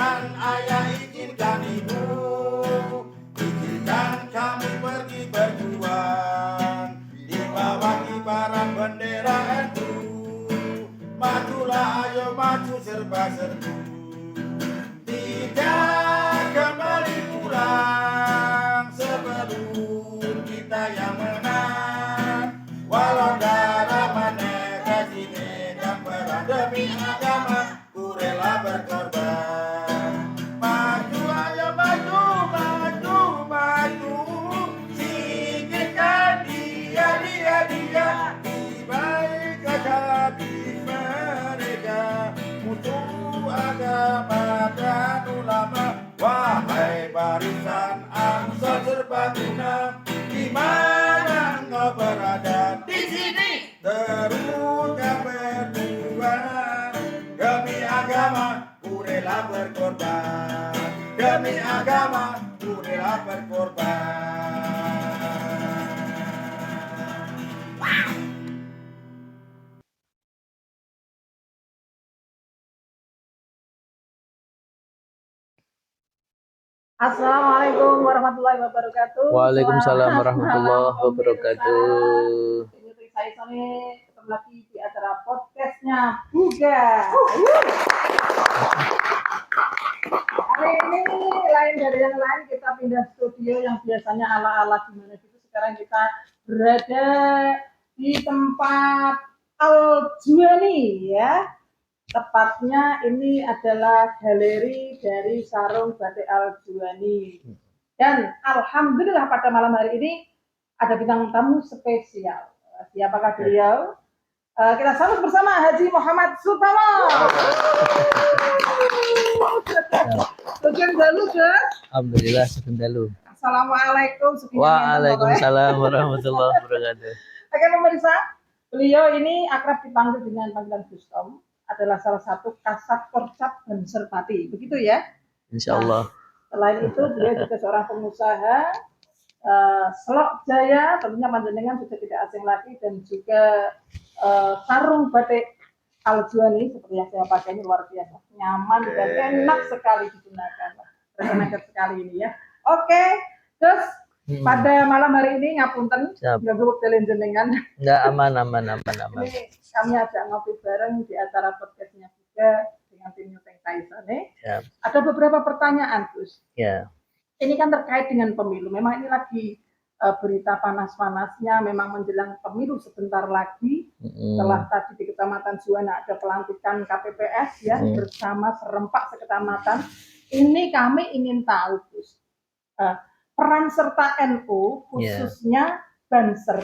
Izinkan ayah, izinkan ibu, izinkan kami pergi berjuang di bawah kibaran bendera NU. Majulah ayo maju serba-serbu, tidak kembali pulang sebelum kita yang menang. Walau darah menetes di medan perang demi agama, ku rela berkorban. Maju ayo maju, maju, maju, singkirkan dia di balik habis mereka, musuh agama dan ulama. Wahai barisan Ansor Serbaguna, di mana engkau berada? Di sini teruskan berjuang demi agama, ku rela berkorban. Demi agama, ku rela berkorban. Assalamualaikum warahmatullahi wabarakatuh. Waalaikumsalam warahmatullahi wabarakatuh. Saya Sony, ketemu lagi di acara podcastnya Buga. Hari ini lain dari yang lain, kita pindah studio yang biasanya ala-ala gimana gitu. Sekarang kita berada di tempat Al-Juwani ya. Tepatnya ini adalah galeri dari Sarung Batik Al-Juwani. Dan alhamdulillah pada malam hari ini ada bintang tamu spesial. Siapakah beliau? Kita sambut bersama Haji Muhammad Sutomo. Sugeng dalu, Gus. Alhamdulillah sugeng dalu. Assalamualaikum. Waalaikumsalam warahmatullahi wabarakatuh. Oke pemirsa, beliau ini akrab dipanggil dengan panggilan Gus Tom. Adalah salah satu kasat Korcap Banser Pati, begitu ya? Insyaallah. Selain itu, beliau juga seorang pengusaha Selok Jaya, tentunya panjenengan sudah tidak asing lagi, dan juga sarung batik Al-Juwani seperti yang saya pakai ini luar biasa, nyaman dan enak sekali digunakan, enak sekali ini ya. Oke, terus pada malam hari ini ngapunten, nggak gue kalian jenengan. Nggak aman. Ini kami ajak ngopi bareng di acara podcastnya juga dengan tim Nyuteng Kaisan nih. Ada beberapa pertanyaan, Gus. Ya. Ini kan terkait dengan pemilu. Memang ini lagi berita panas-panasnya. Memang menjelang pemilu sebentar lagi. Setelah tadi di Kecamatan Juwana ada pelantikan KPPS ya bersama serempak sekecamatan. Ini kami ingin tahu, Gus. Peran serta NU khususnya Banser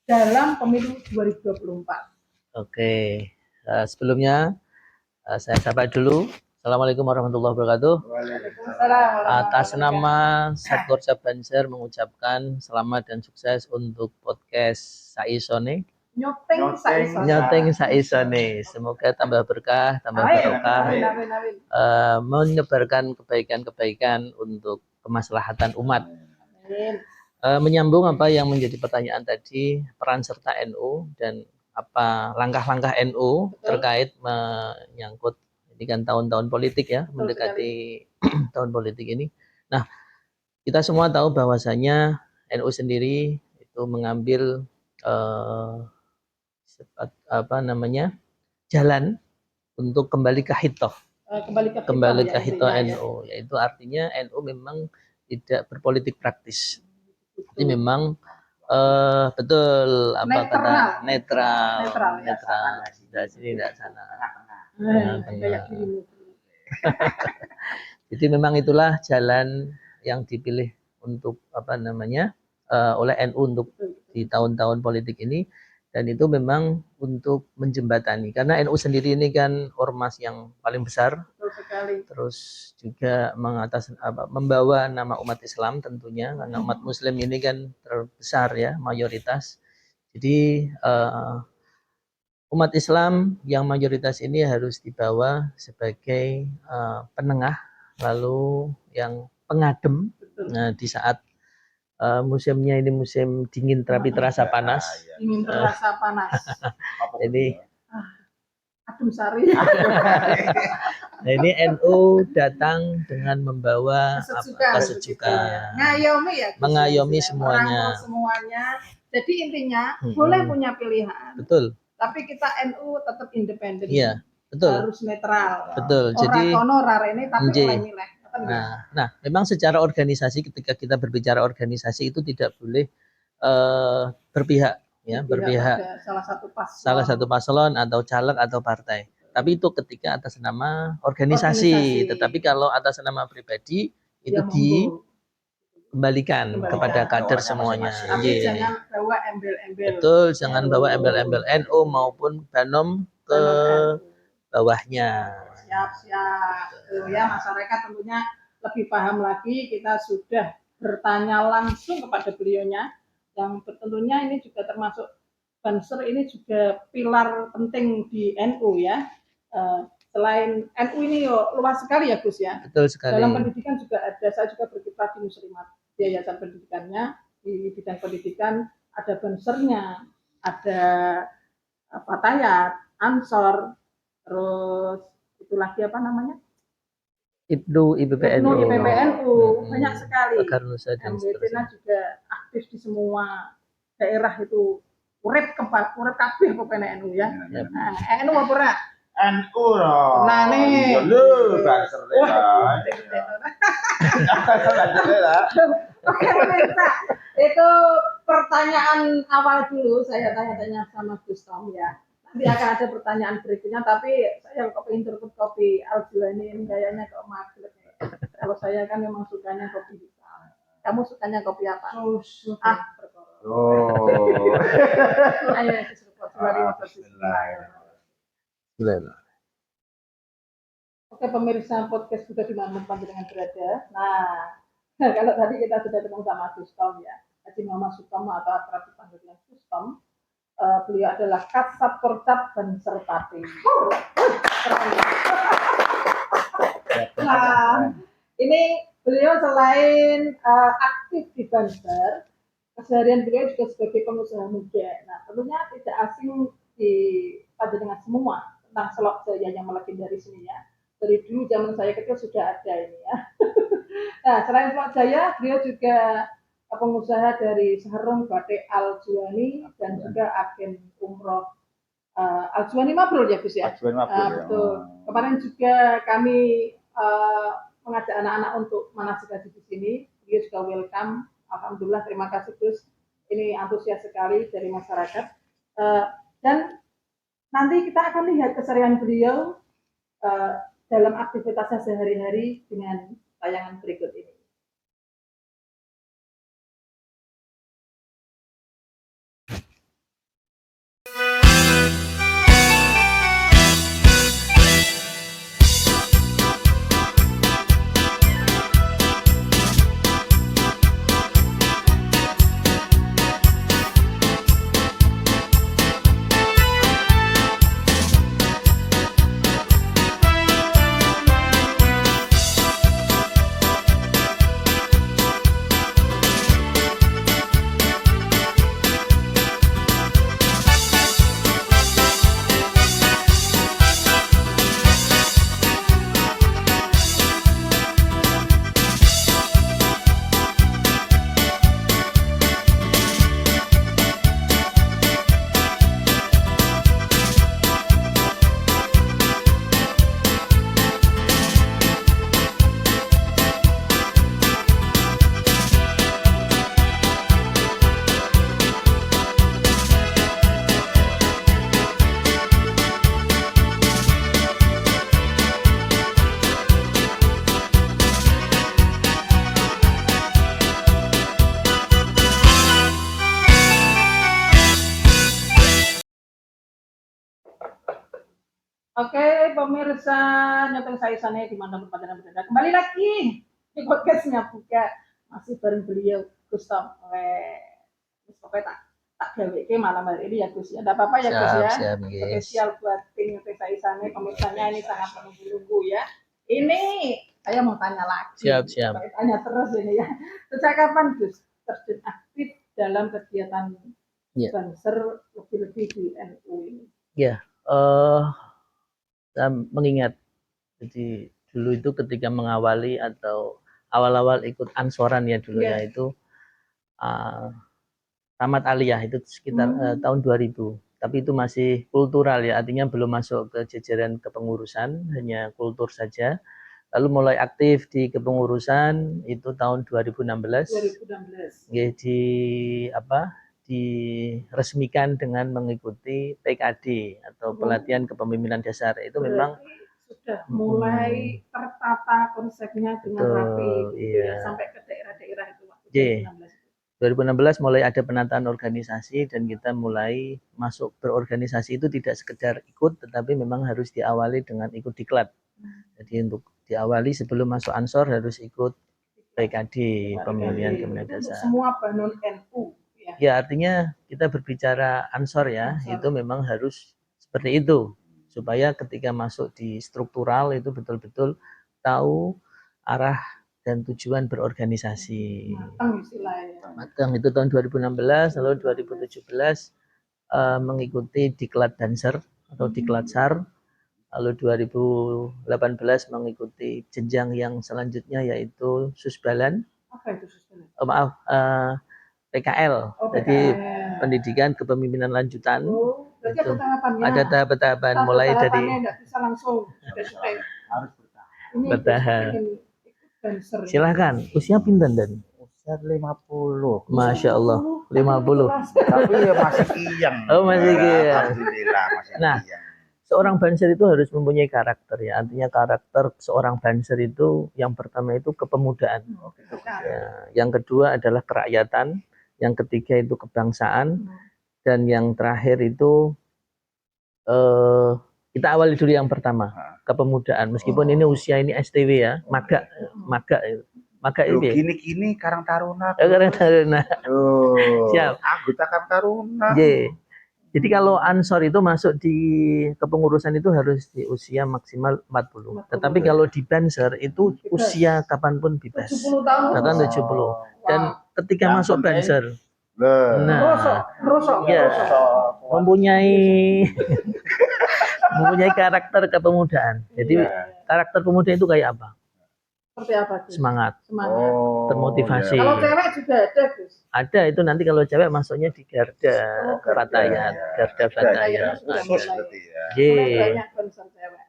dalam pemilu 2024. Oke. Sebelumnya saya sapa dulu. Assalamualaikum warahmatullahi wabarakatuh. Waalaikumsalam. Atas nama Satkorcap Banser mengucapkan selamat dan sukses untuk podcast Saisone. Nyoteng Saisone. Semoga tambah berkah, tambah barokah. Menyebarkan kebaikan-kebaikan untuk kemaslahatan umat. Menyambung apa yang menjadi pertanyaan tadi, peran serta NU dan apa langkah-langkah NU terkait menyangkut ini kan tahun-tahun politik ya, mendekati tahun politik ini. Nah, kita semua tahu bahwasanya NU sendiri itu mengambil jalan untuk kembali ke hitoh. Kembali ke hitoh NU, yaitu artinya NU memang tidak berpolitik praktis. Jadi memang betul apa kata netral. Dari sini tidak sana. Jadi memang itulah jalan yang dipilih untuk oleh NU untuk di tahun-tahun politik ini, dan itu memang untuk menjembatani karena NU sendiri ini kan ormas yang paling besar. Terus juga membawa nama umat Islam tentunya, karena umat Muslim ini kan terbesar ya, mayoritas. Jadi umat Islam yang mayoritas ini harus dibawa sebagai penengah, lalu yang pengadem. Nah, di saat musimnya ini musim dingin tapi terasa panas. Dingin terasa panas. Jadi adem sari. Nah, ini NU datang dengan membawa kesejukan, ngayomi ya, Gus, mengayomi ya, semuanya. merangkul semuanya. Jadi intinya boleh punya pilihan, Betul. tapi kita NU tetap independen. Iya, betul. Harus netral. Betul. Ora Jadi kono ora rene tapi milih-milih. nah, memang secara organisasi ketika kita berbicara organisasi itu tidak boleh berpihak, ya, berpihak salah satu paslon atau caleg atau partai. Tapi itu ketika atas nama organisasi. Tetapi kalau atas nama pribadi itu dikembalikan kepada kader semuanya. Tapi jangan bawa embel-embel. Betul, jangan bawa embel-embel NU maupun Banom ke bawahnya. Siap. Ya, masyarakat tentunya lebih paham lagi. Kita sudah bertanya langsung kepada beliaunya, yang tentunya ini juga termasuk Banser ini juga pilar penting di NU ya. Selain NU ini luas sekali ya Gus ya. Betul sekali. Dalam pendidikan juga ada, saya juga berkiprah di Muslimat, di yayasan pendidikannya, di bidang pendidikan ada Bansernya, ada Fatayat, Ansor, terus itu lagi apa namanya? Ibnu IPPNU. Banyak sekali. MBT juga aktif di semua daerah itu. Urip kabeh pokoknya NU ya. NU apa ora? NU loh. Nah nih. Lho, Banser Oke, pemirsa. Itu pertanyaan awal dulu saya tanya-tanya sama Gus Tom ya. Nanti akan ada pertanyaan berikutnya, tapi saya kok pengen tutup kopi Al-Juwani ini kayaknya kok maghrib. Kalau saya kan memang sukanya kopi hitam. Kamu sukanya kopi apa? Susu. Ayo, Oke, pemirsa podcast juga dimanapun dengan berada. Nah, kalau tadi kita sudah ketemu sama Gus Tom ya, Haji Muhammad Sutomo atau akrab dipanggil dengan Gus Tom. Beliau adalah Kasat Porcap Banser Pati. Nah, ini beliau selain aktif di Banser, keseharian beliau juga sebagai pengusaha muda. Nah, tentunya tidak asing pada dengan semua tentang Selok Jaya yang melegendaris ini ya. Dari dulu zaman saya kecil sudah ada ini ya. Nah, selain Selok Jaya, beliau juga pengusaha dari Sarung Batik Al-Juwani dan juga agen umroh Al-Juwani Mabrur ya Gus ya. Betul. Kemarin juga kami mengajak anak-anak untuk manasik haji di sini. Beliau juga welcome. Alhamdulillah, terima kasih Gus. Ini antusias sekali dari masyarakat. Dan nanti kita akan lihat keseharian beliau dalam aktivitasnya sehari-hari dengan tayangan berikut ini. Oke, pemirsa Nyoteng Saisane di mana tempatnya berada. Kembali lagi di podcastnya Buka, masih bareng beliau Gus Tom. Pokoknya tak gawe malam hari ini ya Gus ya. Tidak apa-apa ya Gus ya. Spesial buat tim Nyoteng Saisane, pemirsanya ini sangat menunggu-nunggu ya. Ini saya mau tanya lagi. Siap. Tanya terus ini ya. Sejak kapan Gus terjun aktif dalam kegiatan Banser lebih-lebih di NU ini? Ya, saya mengingat Jadi dulu itu ketika mengawali atau awal-awal ikut ansoran ya dulu ya itu tamat aliyah itu sekitar tahun 2000. Tapi itu masih kultural ya, artinya belum masuk ke jajaran kepengurusan, hanya kultur saja. Lalu mulai aktif di kepengurusan itu tahun 2016. 2016. Ya, diresmikan dengan mengikuti PKD atau pelatihan kepemimpinan dasar. Itu memang sudah mulai tertata konsepnya dengan rapi gitu ya, sampai ke daerah-daerah itu waktu 2016 mulai ada penataan organisasi dan kita mulai masuk berorganisasi itu tidak sekedar ikut tetapi memang harus diawali dengan ikut diklat. Jadi untuk diawali sebelum masuk ansor harus ikut PKD pemilihan kementerian dasar. Semua non NU ya. Ya artinya kita berbicara ansor ya, itu memang harus seperti itu supaya ketika masuk di struktural itu betul-betul tahu arah dan tujuan berorganisasi. Matang istilahnya. Matang itu tahun 2016, lalu 2017 mengikuti diklat dancer atau diklat sar, lalu 2018 mengikuti jenjang yang selanjutnya yaitu susbalan. Apa itu susbalan? PKL, jadi pendidikan kepemimpinan lanjutan. Berarti ada tahapannya. Ada tahap-tahapan mulai dari tidak bisa langsung Harus bertahan. Silakan, usia pinten dan? usia 50. Masya Allah, 50. Tapi ya masih kiyang. Oh masih kiyang. Alhamdulillah masih kiyang. Seorang banser itu harus mempunyai karakter ya. Artinya karakter seorang banser itu yang pertama itu kepemudaan. Ya, yang kedua adalah kerakyatan. Yang ketiga itu kebangsaan, dan yang terakhir itu kita awali dulu yang pertama, kepemudaan. Meskipun ini usia ini STW ya, maga itu. Gini Karang Taruna. Karang Taruna. Siap. Anggota Karang Taruna. Jadi kalau ansor itu masuk di kepengurusan itu harus di usia maksimal 40. Tetapi kalau di banser itu usia kapanpun bebas. 70 tahun. Bahkan 70. Dan ketika yang masuk banser, mempunyai karakter kepemudaan. Jadi karakter pemuda itu kayak apa? Seperti apa? Semangat. Termotivasi. Kalau cewek juga ada, Gus. Ada, itu nanti kalau cewek masuknya di Garda Fatayat, Garda Fatayat. Banyak konser cewek.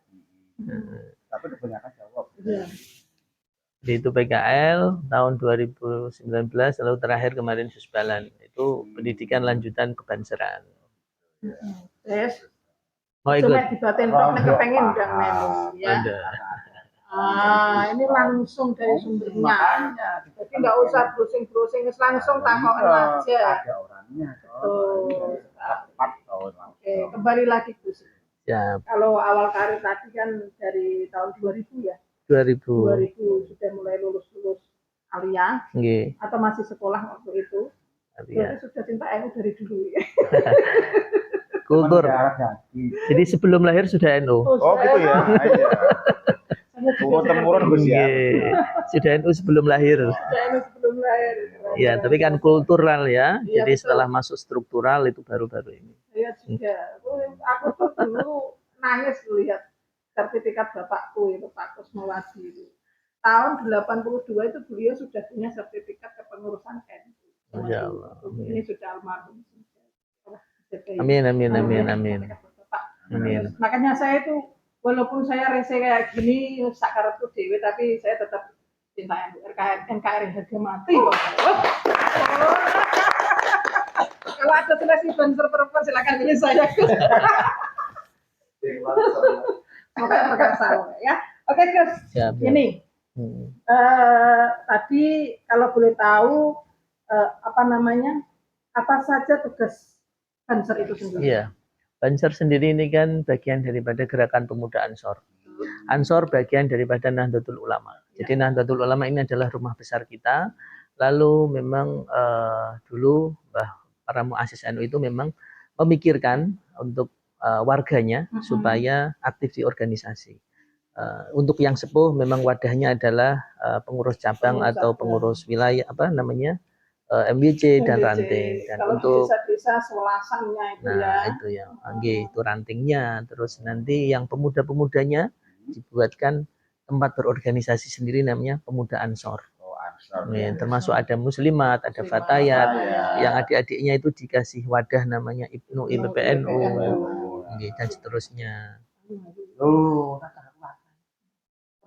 Tapi kebanyakan jawab. Jadi itu PKL tahun 2019, lalu terakhir kemarin susbalan. Itu pendidikan lanjutan kebanseran. Yes. Mau ikut? Cuma dibatin kepengen udang melu ya. Ini langsung dari sumbernya. Jadi nggak usah browsing, langsung takon aja. Ada orangnya. Oke, kembali lagi Gus. Ya. Kalau awal karir tadi kan dari tahun 2000 ya. 2000 sudah mulai lulus aliyah. Atau masih sekolah waktu itu. Berarti sudah cinta NU dari dulu ya. Kultur. Jadi sebelum lahir sudah NU. Oh gitu ya. Turun-temurun Gus ya. Sudah NU sebelum lahir. Ya, tapi kan kultural ya. Jadi setelah masuk struktural itu baru-baru ini. Iya juga. Aku tuh dulu nangis lihat sertifikat bapakku itu Pak Kusmawati itu. Tahun 82 itu beliau sudah punya sertifikat kepengurusan NU. Masya Allah. Ini sudah almarhum. Amin. Makanya saya itu walaupun saya rese kayak gini sakarepku dewe tapi saya tetap cinta NKRI harga mati. Kalau ada seleksi banser perempuan silakan pilih saya. Ya. Oke Gus. Ini tadi kalau boleh tahu apa saja tugas banser itu sendiri? Iya. Banser sendiri ini kan bagian daripada gerakan pemuda Ansor. Ansor bagian daripada Nahdlatul Ulama. Jadi Nahdlatul Ulama ini adalah rumah besar kita. Lalu memang dulu para muassis NU itu memang memikirkan untuk warganya supaya aktif di organisasi. Untuk yang sepuh memang wadahnya adalah pengurus cabang atau pengurus wilayah MWC dan ranting. Dan kalau untuk desa-desa selasannya itu itu ya, itu rantingnya. Terus nanti yang pemuda-pemudanya dibuatkan tempat berorganisasi sendiri namanya Pemuda Ansor. Oh, Ansor. Nih, termasuk ada muslimat, ada fatayat, yang adik-adiknya itu dikasih wadah namanya Ibnu IPPNU, dan seterusnya. Oh,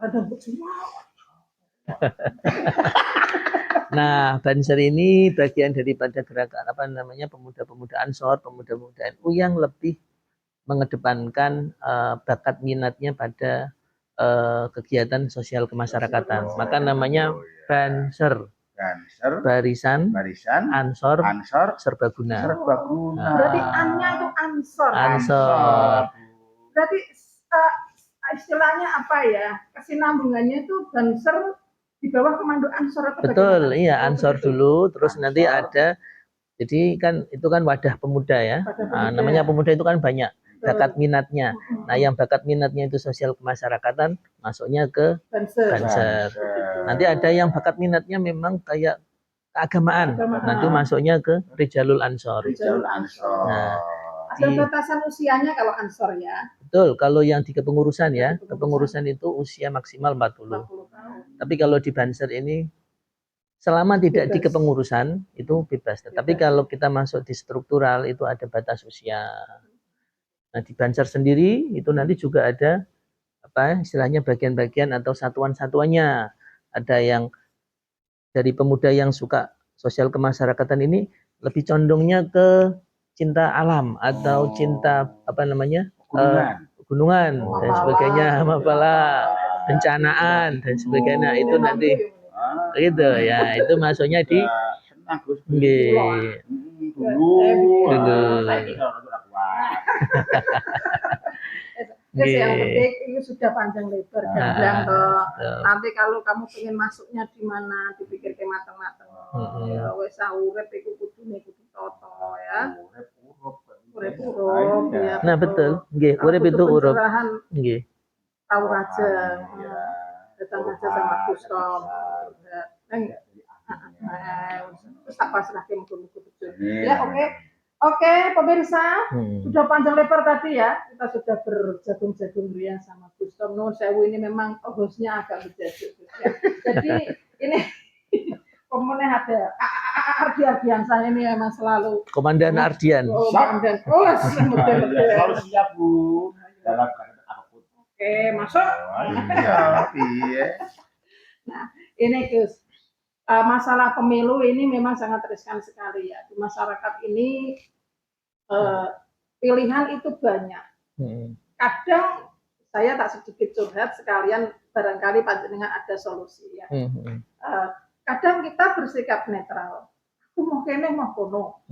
Ada semua. Nah, Banser ini bagian daripada gerakan pemuda-pemuda Ansor, pemuda-pemuda NU yang lebih mengedepankan bakat minatnya pada kegiatan sosial kemasyarakatan. Maka namanya Banser. Barisan Ansor Serbaguna. Berarti An-nya itu Ansor. Berarti istilahnya apa ya? Kesinambungannya itu Banser di bawah komando Ansor. Betul, iya Ansor dulu, terus nanti ada. Jadi kan itu kan wadah pemuda ya. Namanya pemuda itu kan banyak bakat minatnya. Nah, yang bakat minatnya itu sosial kemasyarakatan masuknya ke Banser. Nanti ada yang bakat minatnya memang kayak keagamaan. Nanti masuknya ke Rijalul Ansor. Nah, ada batasan usianya kalau Ansor ya. Betul, kalau yang di kepengurusan ya, kepengurusan itu usia maksimal 40. Tapi kalau di Banser ini selama tidak di kepengurusan itu bebas. Tapi kalau kita masuk di struktural itu ada batas usia. Nah, di Banser sendiri itu nanti juga ada istilahnya bagian-bagian atau satuan-satuannya. Ada yang dari pemuda yang suka sosial kemasyarakatan ini lebih condongnya ke cinta alam atau cinta gunungan dan sebagainya, mapala, bencanaan dan sebagainya. Itu nanti gitu ya, itu masuknya di Yang penting ini sudah panjang lebar gamblang toh. Nanti kalau kamu pengen masuknya di mana dipikir ke matang-matang. Ya wis urip iku kudune kudu toto ya. Urip ya. Nah, betul. Nggih, urip itu urip. Nggih. Tahu aja. Datang aja sama Gusto. Terus tak pasrah ke muka-muka betul. Ya, oke. Oke, pemirsa, sudah panjang lebar tadi ya. Kita sudah berjagung-jagung riang sama Gusto. Nun Sewu ini memang hostnya agak berjagung. Ya. Jadi ini komandan ada Ardian saya ini memang selalu Komandan Ardian. Komandan. Selalu siap Bu. Dalam apapun. Oke, masuk. Iya. Nah, ini Gus. Masalah pemilu ini memang sangat riskan sekali ya. Di masyarakat ini pilihan itu banyak. Kadang saya tak sedikit curhat sekalian barangkali panjenengan ada solusi ya. Kadang kita bersikap netral. Aku mau kene mau kono.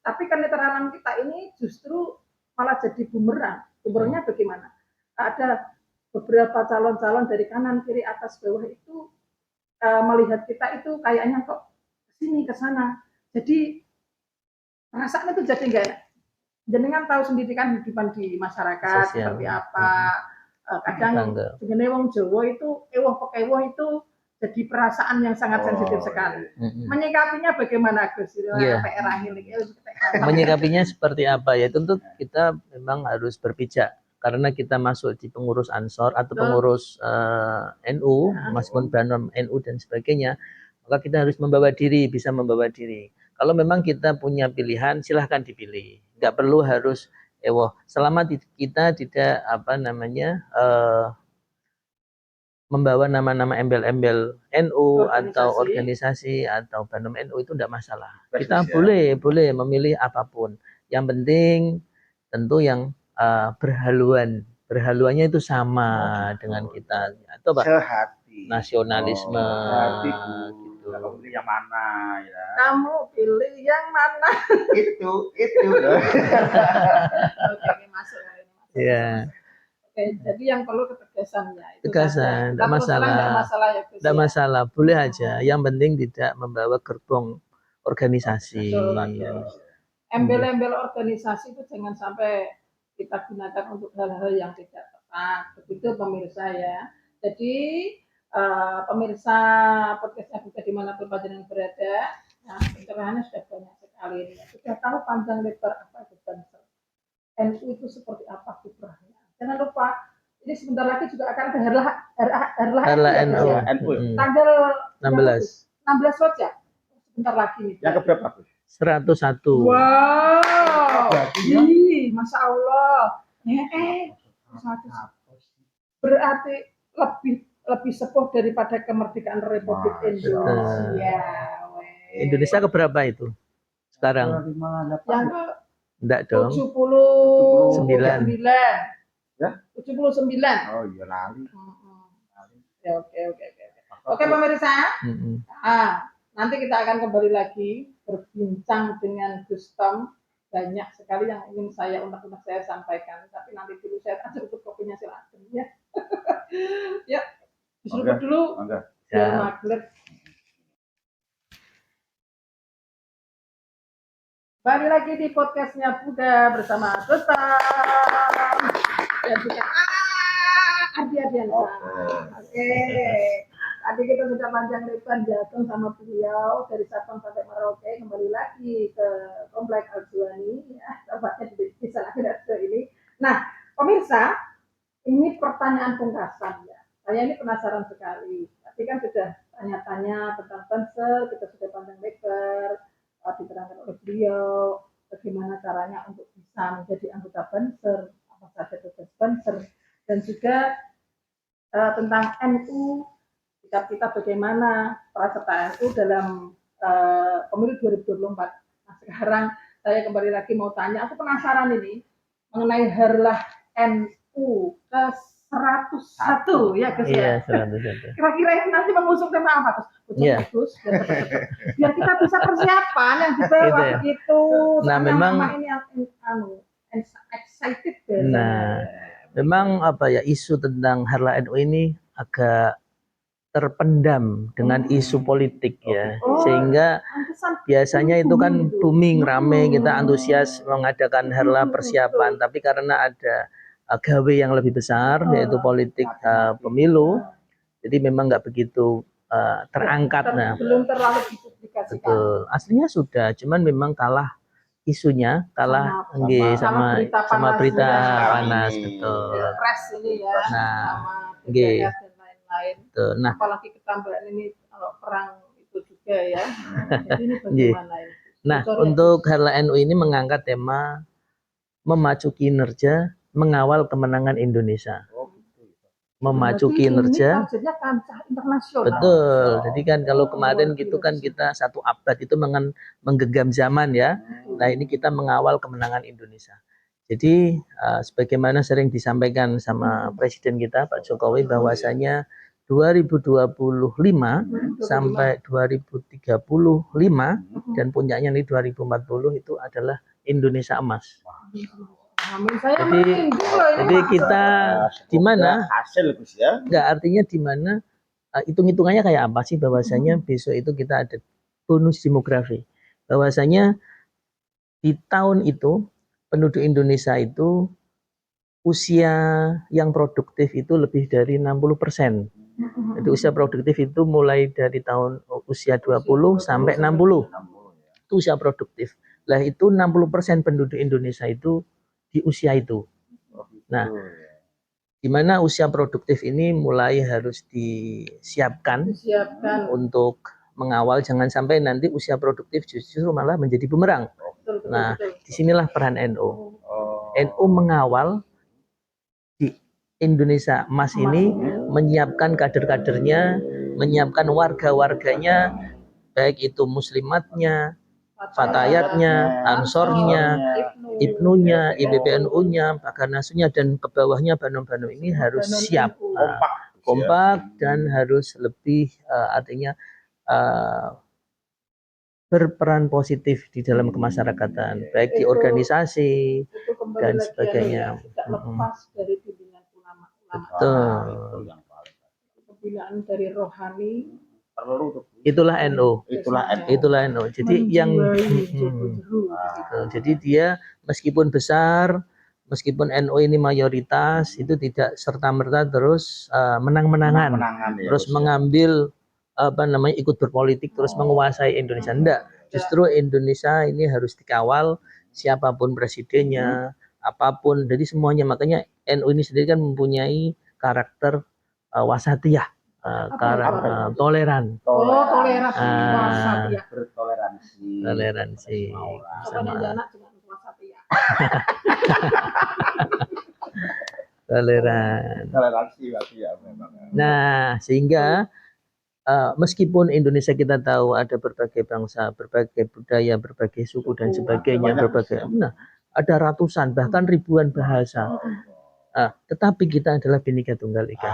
Tapi kenetralan kita ini justru malah jadi bumerang. Bumerangnya bagaimana? Ada beberapa calon-calon dari kanan, kiri, atas, bawah itu melihat kita itu kayaknya kok kesini ke sana. Jadi perasaan itu jadi enggak enak. Jenengan tahu sendiri kan kehidupan di masyarakat sosial, seperti apa. Kadang jenenge wong Jawa itu ewoh itu jadi perasaan yang sangat sensitif sekali. Menyikapinya bagaimana Gus? Menyikapinya seperti apa ya? Tentu kita memang harus berpijak. Karena kita masuk di pengurus Ansor atau pengurus NU, meskipun banon NU dan sebagainya, maka kita harus bisa membawa diri. Kalau memang kita punya pilihan, silahkan dipilih. Nggak perlu harus, selama kita tidak membawa nama-nama embel-embel NU atau organisasi atau banom NU itu tidak masalah. Kita boleh memilih apapun. Yang penting tentu yang berhaluannya itu sama dengan kita atau sehati nasionalisme gitu. Kamu pilih yang mana ya? Kamu pilih yang mana? itu Oke, masuk. Ya. Oke, jadi yang perlu ketegasannya. Tegasan, tidak masalah. Tidak masalah, boleh aja. Yang penting tidak membawa gerbong organisasi. Embel-embel organisasi itu jangan sampai kita gunakan untuk hal-hal yang tidak tepat. Begitu pemirsa ya. Jadi pemirsa podcastnya juga dimanapun panjenengan berada, nah pencerahannya sudah banyak sekali. Sudah tahu panjang lebar apa itu Banser. NU itu seperti apa kiprahnya. Jangan lupa ini sebentar lagi juga akan ada Herlah Harla ya, NU. Gus, ya? NU. Tanggal 16. 16 Maret ya? Sebentar lagi nih. Yang keberapa, Gus? 101. Wow. Ih, Masya Allah. Berarti lebih sepuh daripada kemerdekaan Republik Indonesia. Indonesia keberapa itu sekarang? Yang Enggak dong. 79. Ya? 79. Oh iya lali. Oke. Oke pemirsa, nanti kita akan kembali lagi berbincang dengan Gus Tom. Banyak sekali yang ingin saya unek-unek saya sampaikan, tapi nanti dulu saya akan sebut kopinya silakan ya. Ya, diseruput dulu. Biar magnet. Balik lagi di podcastnya Buddha bersama Gus Tom dan juga Ardiansa. Oke. Tadi kita sudah panjang lebar jatuh sama beliau dari Sabang sampai Merauke, kembali lagi ke Komplek Al-Juwani ya, tempatnya di sana ini. Nah, pemirsa, ini pertanyaan pungkasan ya. Saya ini penasaran sekali. Tadi kan sudah tanya-tanya tentang Banser, kita sudah panjang lebar, diterangkan oleh beliau bagaimana caranya untuk bisa menjadi anggota Banser, apa saja tugas Banser, dan juga tentang NU, sikap kita bagaimana peserta NU dalam pemilu 2024. Nah, sekarang saya kembali lagi mau tanya, aku penasaran ini mengenai Harlah NU ke 101 ya Gus ya. Iya, 101. Kira-kira ini nanti mengusung tema apa Gus? Iya. Biar kita bisa persiapan yang dibawa Gitu ya. Nah, memang ini yang excited. Nah, memang apa ya, isu tentang Harlah NU ini agak terpendam dengan isu politik ya, sehingga biasanya itu kan booming, rame, kita antusias mengadakan Harlah persiapan, tapi karena ada gawe yang lebih besar yaitu politik pemilu, jadi memang nggak begitu terangkat. Nah, belum terlalu dipublikasikan. Betul, aslinya sudah, cuman memang kalah isunya, kalah sama berita panas, betul. Press ini ya, nah, sama lain. Nah, apalagi ketambahan ini kalau perang itu juga ya. Jadi ini bagaimana ini? Nah, untuk Harlah NU ini mengangkat tema memacu kinerja mengawal kemenangan Indonesia. Memacu kinerja. Maksudnya kancah internasional. Betul. Jadi kan kalau kemarin gitu kan kita 1 abad itu menggenggam zaman ya. Nah, ini kita mengawal kemenangan Indonesia. Jadi sebagaimana sering disampaikan sama Presiden kita Pak Jokowi bahwasanya 2025 sampai 2035 dan puncaknya nih 2040 itu adalah Indonesia emas. Jadi kita di mana? Hasil Gus ya. Enggak, artinya di mana hitung-hitungannya kayak apa sih bahwasanya besok itu kita ada bonus demografi. Bahwasanya di tahun itu penduduk Indonesia itu usia yang produktif itu lebih dari 60%. Jadi usia produktif itu mulai dari tahun usia 20 sampai 60. Itu usia produktif. Lah itu 60% penduduk Indonesia itu di usia itu. Nah, di mana usia produktif ini mulai harus disiapkan untuk mengawal, jangan sampai nanti usia produktif justru malah menjadi bumerang. Nah, disinilah peran NU. NU mengawal di Indonesia emas ini, menyiapkan kader-kadernya, menyiapkan warga-warganya, baik itu muslimatnya, fatayatnya, ansornya, ibnunya, IBPNU-nya, Baganasunya, dan ke bawahnya Banu-Banu ini harus siap, kompak dan harus lebih artinya berperan positif di dalam kemasyarakatan, baik di organisasi dan sebagainya. Tidak lepas dari bimbingan ulama-ulama. Betul. Pembinaan dari rohani. Itulah NU. Itulah NU. Jadi yang jadi dia meskipun besar, meskipun NU ini mayoritas, itu tidak serta-merta terus menang-menangan, terus mengambil ikut berpolitik terus menguasai Indonesia. Enggak, justru Indonesia ini harus dikawal siapapun presidennya, apapun, jadi semuanya. Makanya NU ini sendiri kan mempunyai karakter wasatiyah, karakter toleran. Toleransi, Ah. wasatiyah. Bertoleransi. Toleransi Pokoknya sama anak cuma wasatiyah. toleran. Toleransi berarti ya memang. Nah, sehingga meskipun Indonesia kita tahu ada berbagai bangsa, berbagai budaya, berbagai suku dan sebagainya, nah, ada ratusan bahkan ribuan bahasa. Tetapi kita adalah Bhinneka Tunggal Ika.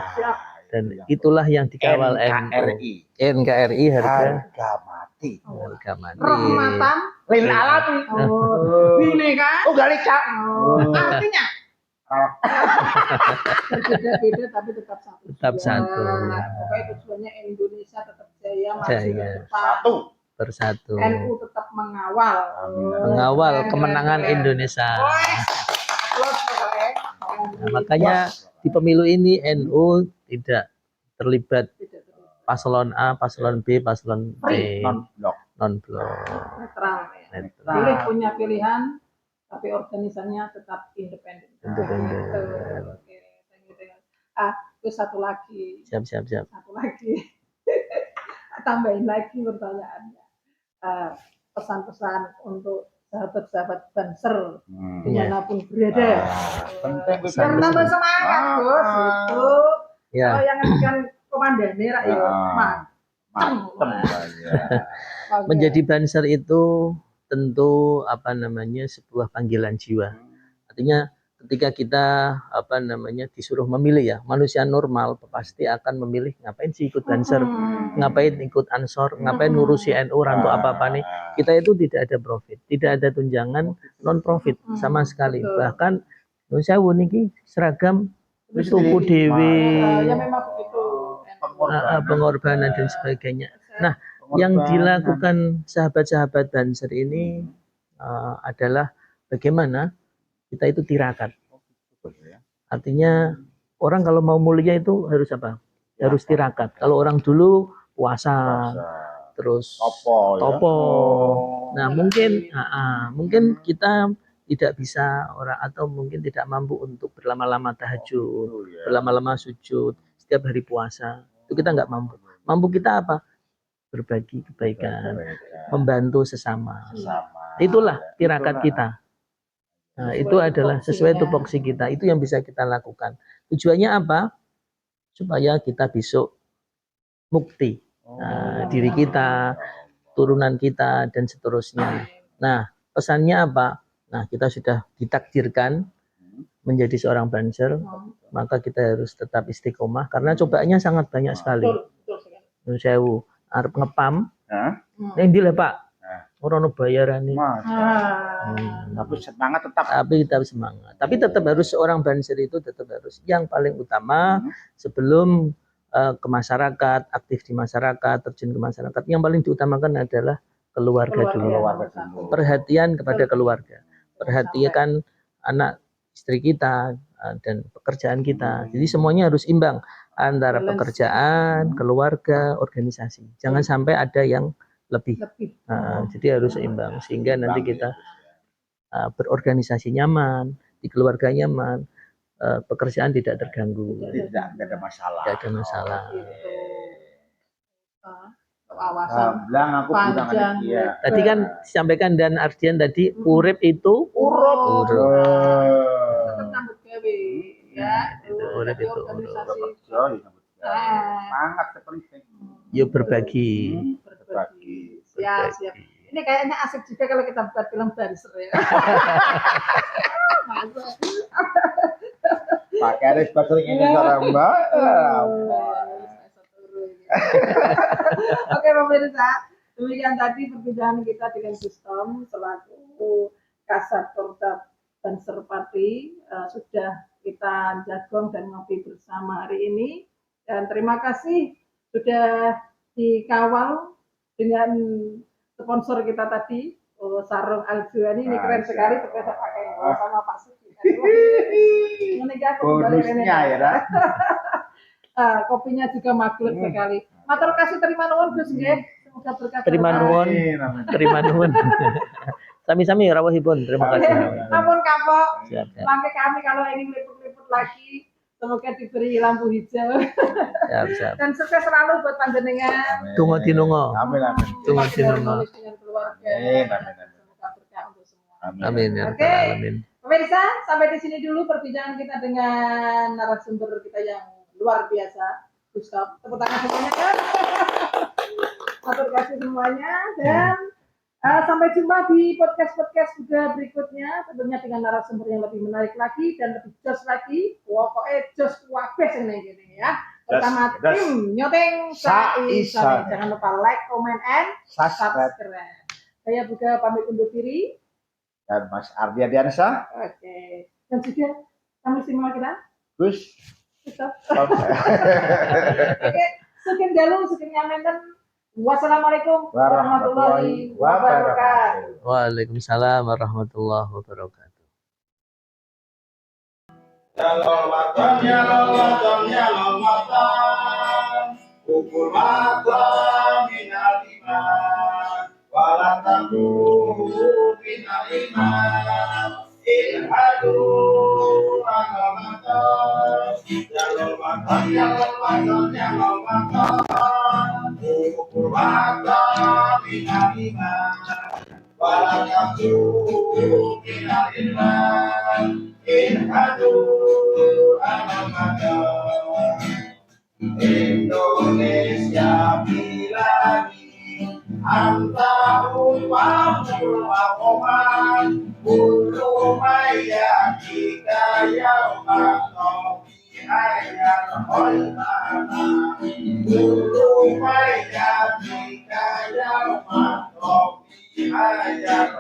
Dan itulah yang dikawal NKRI. NKRI harga mati. Harga mati. Rahmatan lil alamin. Bhinneka Tunggal Ika. artinya berbeda-beda tapi tetap satu. Tetap satu. Pokoknya tujuannya Indonesia tetap jaya, maju Jaya. ke depan. Bersatu. NU tetap mengawal. Mengawal kemenangan Indonesia. Nah, makanya di pemilu ini NU tidak terlibat paslon A, paslon B, paslon C, non-blok. Netral ya. Pilih punya pilihan tapi organisasinya tetap independen. Oke, thank you. Terus satu lagi. Siap. Satu lagi. Tambahin lagi pertanyaannya. Pesan-pesan untuk sahabat-sahabat Banser dimanapun berada. Biar nambah semangat, Bos. Itu kalau yang kan komandannya rakyat menjadi Banser itu tentu sebuah panggilan jiwa. Artinya ketika kita disuruh memilih ya, manusia normal pasti akan memilih ngapain sih ikut Banser, ngapain ikut Ansor, ngapain ngurusi NU rantu apa nih. Kita itu tidak ada profit, tidak ada tunjangan, non profit sama sekali. Bahkan Indonesia niki seragam tuku dewe, ya memang begitu. Pengorbanan dan sebagainya. Nah, yang dilakukan sahabat-sahabat Banser ini adalah bagaimana kita itu tirakat. Artinya orang kalau mau mulia itu harus apa? Harus tirakat. Kalau orang dulu puasa, terus topo. Nah, mungkin kita tidak bisa atau mungkin tidak mampu untuk berlama-lama tahajud, berlama-lama sujud setiap hari puasa. Itu kita nggak mampu. Mampu kita apa? Berbagi kebaikan, membantu sesama. Itulah tirakat kita. Nah, itu adalah sesuai tupoksi kita. Itu yang bisa kita lakukan. Tujuannya apa? Supaya kita besok mukti. Diri kita, turunan kita, dan seterusnya. Nah, pesannya apa? Nah, kita sudah ditakdirkan menjadi seorang Banser, maka kita harus tetap istiqomah karena cobaannya sangat banyak sekali. Sewu, arep ngepam. Ning ndi lho, Pak? Ora ono bayarane. Tapi semangat tetap. Tapi tetap harus seorang Banser itu tetap harus yang paling utama sebelum ke masyarakat, aktif di masyarakat, terjun ke masyarakat. Yang paling diutamakan adalah keluarga dulu. Perhatian kepada keluarga. Perhatikan anak istri kita dan pekerjaan kita. Jadi semuanya harus imbang antara pekerjaan, keluarga, organisasi. Jangan sampai ada yang lebih. Jadi harus seimbang sehingga nanti kita berorganisasi nyaman, di keluarga nyaman, pekerjaan tidak terganggu. Tidak ada masalah. Tidak ada masalah. Kawasan aku panjang. Tadi kan disampaikan dan Ardian tadi urip itu urut. Sambut gawe ya. Urip itu Semangat penting. Yuk berbagi. Siap. Ini kayaknya asik juga kalau kita buat film Banser ya. Pakai ada sponsor ini cara Mbak. Oke pemirsa, demikian tadi perbincangan kita dengan Gustom selaku Kasat Porda Banser Pati. Sudah kita jagong dan ngopi bersama hari ini. Dan terima kasih sudah dikawal dengan sponsor kita tadi, sarung Aljuani ini keren sekali, ternyata pakai sama Pak Suki. Bonusnya ya, kopinya juga makhluk sekali. Matur kasih terima nuwun Gus nggih. Semoga berkah. Terima nuwun. Sami-sami rawuhipun. Terima kasih. Ampun kapok. Siap. Mangke kami kalau ingin liput-liput lagi. Semoga diberi lampu hijau. Siap. Dan sukses selalu buat panjenengan. Tunggu tinungo. Amin. Tunggu tinungo. Dengan keluarga. Amin. Semoga berkah untuk semua. Amin ya Oke. rabbal alamin. Pemirsa, sampai di sini dulu perbincangan kita dengan narasumber kita yang luar biasa. Gustaf, tepuk tangan semuanya kan? Terima kasih semuanya dan sampai jumpa di podcast juga berikutnya, tentunya dengan narasumber yang lebih menarik lagi dan lebih jos lagi. Pokoknya jos wabes ini gini ya. Pertama tim Nyoteng Saisa. Jangan lupa like, comment, and subscribe. Saya juga pamit undur diri. Dan Mas Ardi Adiansa. Oke. Dan juga tamu istimewa kita. Gus. Oke. Sekian dulu, sekian nyaman. Wassalamualaikum warahmatullahi wabarakatuh. Waalaikumsalam warahmatullahi wabarakatuh. Ya Allah, ya Allah, ya Allah, ukur mata minal iman, wala takun minal iman, ilhadu agamata, ya Allah, ya Allah, ya Allah, ukur mata minal iman, wala takun minal iman, ilhadu agamata. Indonesia bilani antahun wamul wakoman bulu maya kita yaumah nobi ayat olmana bulu maya kita yaumah nobi ayat